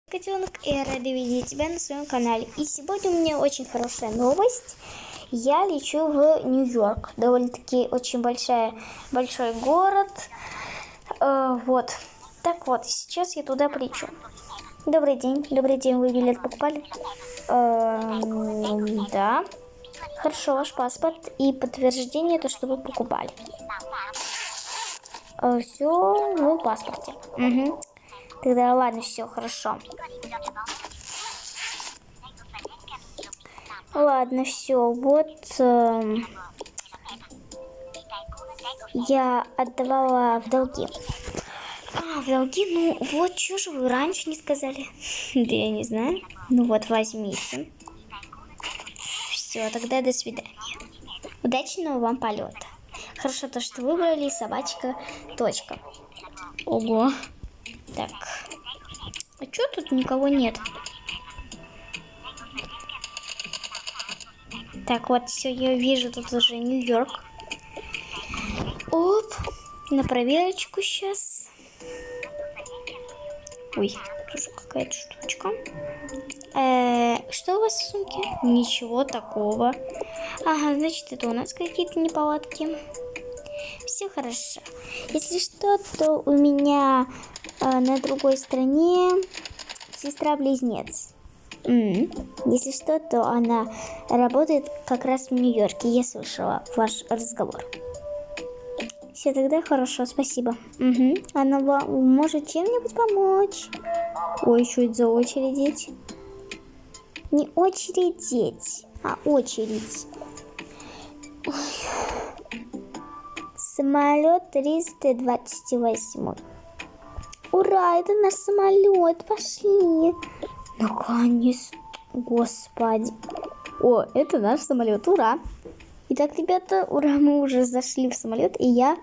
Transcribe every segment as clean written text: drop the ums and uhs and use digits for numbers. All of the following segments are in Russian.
Котенок, и я рада видеть тебя на своем канале. И сегодня у меня очень хорошая новость. Я лечу в Нью-Йорк. Довольно-таки очень большой город. Вот. Так вот, сейчас я туда полечу. Добрый день, вы билет покупали? Да. Хорошо, ваш паспорт и подтверждение, то, что вы покупали. Все в паспорте. Угу. Тогда ладно, все хорошо. Ладно, все, вот я отдавала в долги. В долги, ну вот, что же вы раньше не сказали? Да я не знаю. Ну вот, возьмите. Все, тогда до свидания. Удачного вам полета. Хорошо то, что выбрали собачка. Точка. Ого. Так. А что тут никого нет? Так, вот, все, я вижу тут уже Нью-Йорк. Оп, на проверочку сейчас. Ой, тоже какая-то штучка. Что у вас в сумке? Ничего такого. Ага, значит, это у нас какие-то неполадки. Все хорошо. Если что, то у меня на другой стороне сестра-близнец. Если что, то она работает как раз в Нью-Йорке. Я слышала ваш разговор. Все, тогда хорошо, спасибо. Она вам может чем-нибудь помочь? Ой, что это за очередь? Не очередь, а очередь. Ой. Самолет 328. Ура, это наш самолет, пошли. Наконец, господи. О, это наш самолет, ура. Итак, ребята, ура, мы уже зашли в самолет, и я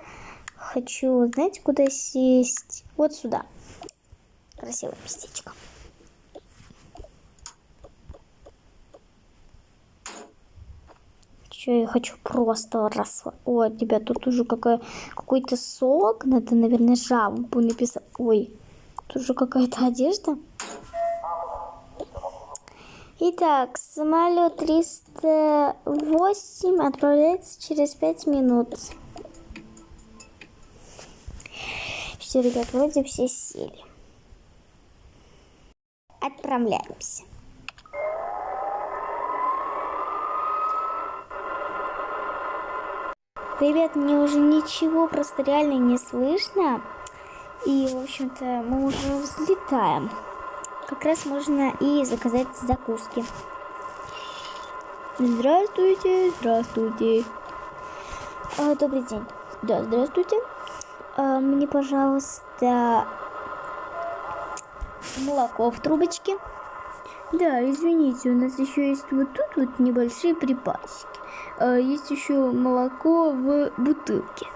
хочу, знаете, куда сесть? Вот сюда. Красивое местечко. Че, я хочу просто О, ребят, тут уже какой-то сок, надо, наверное, жалобу написать. Ой, тут уже какая-то одежда. Итак, самолет 308 отправляется через 5 минут. Все, ребят, вроде все сели. Отправляемся. Ребят, мне уже ничего просто реально не слышно. И, в общем-то, мы уже взлетаем. Как раз можно и заказать закуски. Здравствуйте, здравствуйте. Добрый день. Да, здравствуйте. Мне, пожалуйста, молоко в трубочке. Да, извините, у нас еще есть вот тут вот небольшие припасики. Есть еще молоко в бутылке.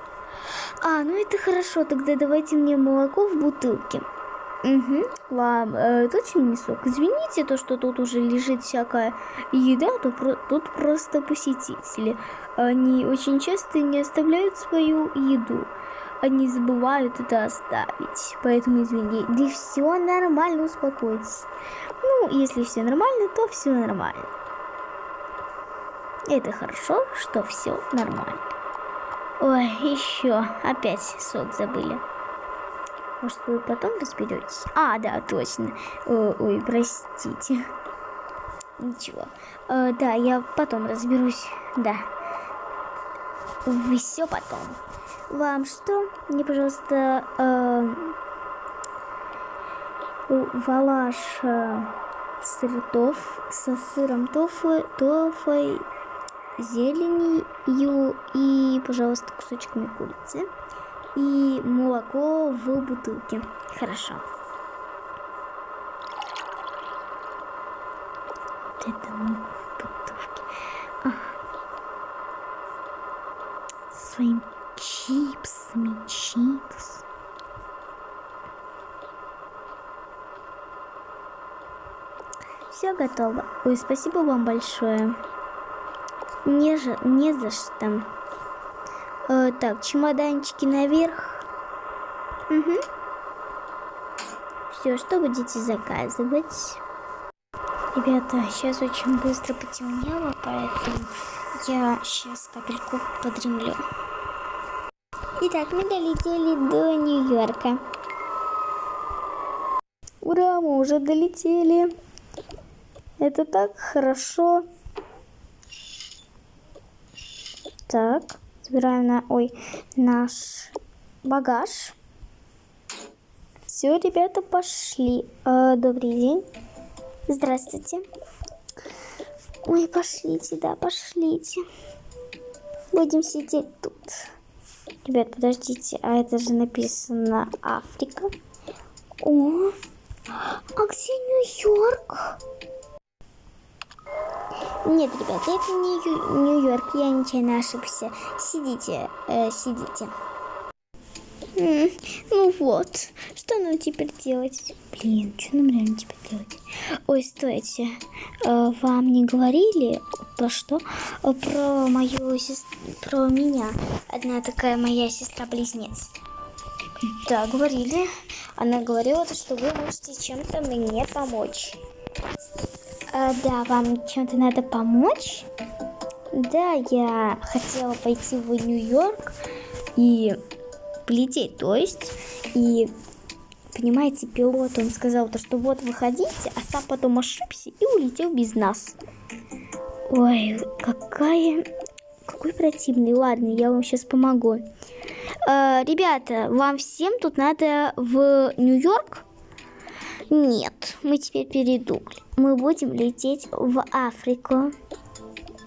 Ну это хорошо, тогда давайте мне молоко в бутылке. Вам точно не сок? Извините, то, что тут уже лежит всякая еда, тут просто посетители. Они очень часто не оставляют свою еду. Они забывают это оставить. Поэтому извините. Да все нормально, успокойтесь. Ну, если все нормально, то все нормально. Это хорошо, что все нормально. Ой, еще опять сок забыли. Может, вы потом разберетесь? Да, точно. Ой, простите. Ничего. Да, я потом разберусь. Да. Все потом. Вам что? Мне, пожалуйста, валаш со сыром тофой, зеленью и, пожалуйста, кусочками курицы. И молоко в бутылке. Хорошо. Вот это молоко в бутылке. Своими чипсами. Чипс. Все готово. Ой, спасибо вам большое. Не за что. Так, чемоданчики наверх. Все, Все, что будете заказывать? Ребята, сейчас очень быстро потемнело, поэтому я сейчас капельку подремлю. Итак, мы долетели до Нью-Йорка. Ура, мы уже долетели. Это так хорошо. Так, забираем наш багаж. Все, ребята, пошли. Добрый день. Здравствуйте. Ой, пошлите, да, пошлите. Будем сидеть тут. Ребят, подождите, а это же написано Африка. О, а где Нью-Йорк? Нет, ребята, это не Нью-Йорк, я нечаянно ошибся. Сидите, сидите. Ну вот, что нам теперь делать? Блин, что нам реально теперь делать? Ой, стойте, вам не говорили про что? Про мою сестру, про меня. Одна такая моя сестра-близнец. Да, говорили. Она говорила, что вы можете чем-то мне помочь. Да, вам чем-то надо помочь? Да, я хотела пойти в Нью-Йорк и полететь, то есть, и, понимаете, пилот, он сказал, что вот выходите, а сам потом ошибся и улетел без нас. Ой, какой противный. Ладно, я вам сейчас помогу. Ребята, вам всем тут надо в Нью-Йорк? Нет, мы теперь передумали. Мы будем лететь в Африку.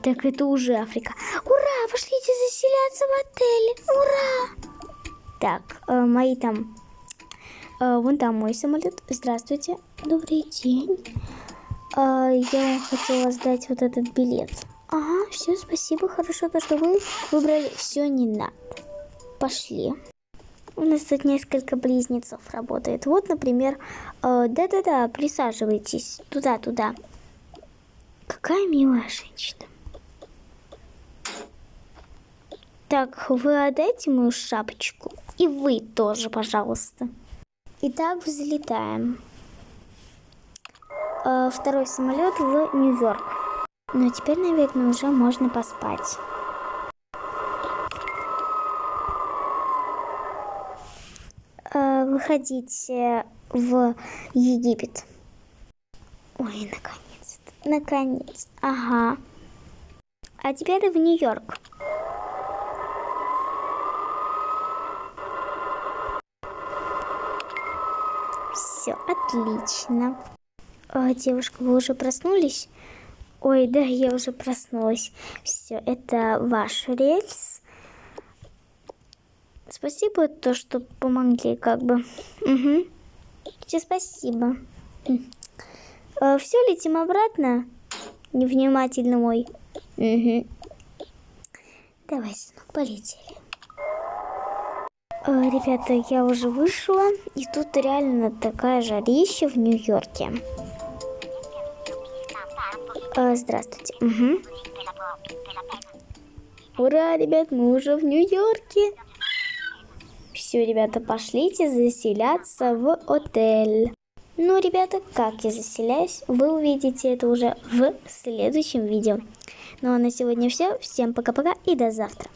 Так это уже Африка. Ура, пошлите заселяться в отель. Ура! Так, мои там... вон там мой самолет. Здравствуйте. Добрый день. Я вам хотела сдать вот этот билет. Ага, все, спасибо. Хорошо, то, что вы выбрали. Все, не надо. Пошли. У нас тут несколько близнецов работает. Вот, например, да-да-да, присаживайтесь. Туда-туда. Какая милая женщина. Так, вы отдайте мою шапочку. И вы тоже, пожалуйста. Итак, взлетаем. Второй самолет в Нью-Йорк. Но теперь, наверное, уже можно поспать. Выходите в Египет. Ой, наконец-то. Наконец. Ага. А теперь в Нью-Йорк. Все, отлично. Девушка, вы уже проснулись? Ой, да, я уже проснулась. Все, это ваш рейс. Спасибо, то, что помогли, как бы. Угу. Все, спасибо. Все, летим обратно. Невнимательно мой. Угу. Давай, сынок, полетели. Ребята, я уже вышла, и тут реально такая жарища в Нью-Йорке. Здравствуйте. Угу. Ура, ребят, мы уже в Нью-Йорке. Все, ребята, пошлите заселяться в отель. Ну, ребята, как я заселяюсь, вы увидите это уже в следующем видео. Ну, а на сегодня все. Всем пока-пока и до завтра.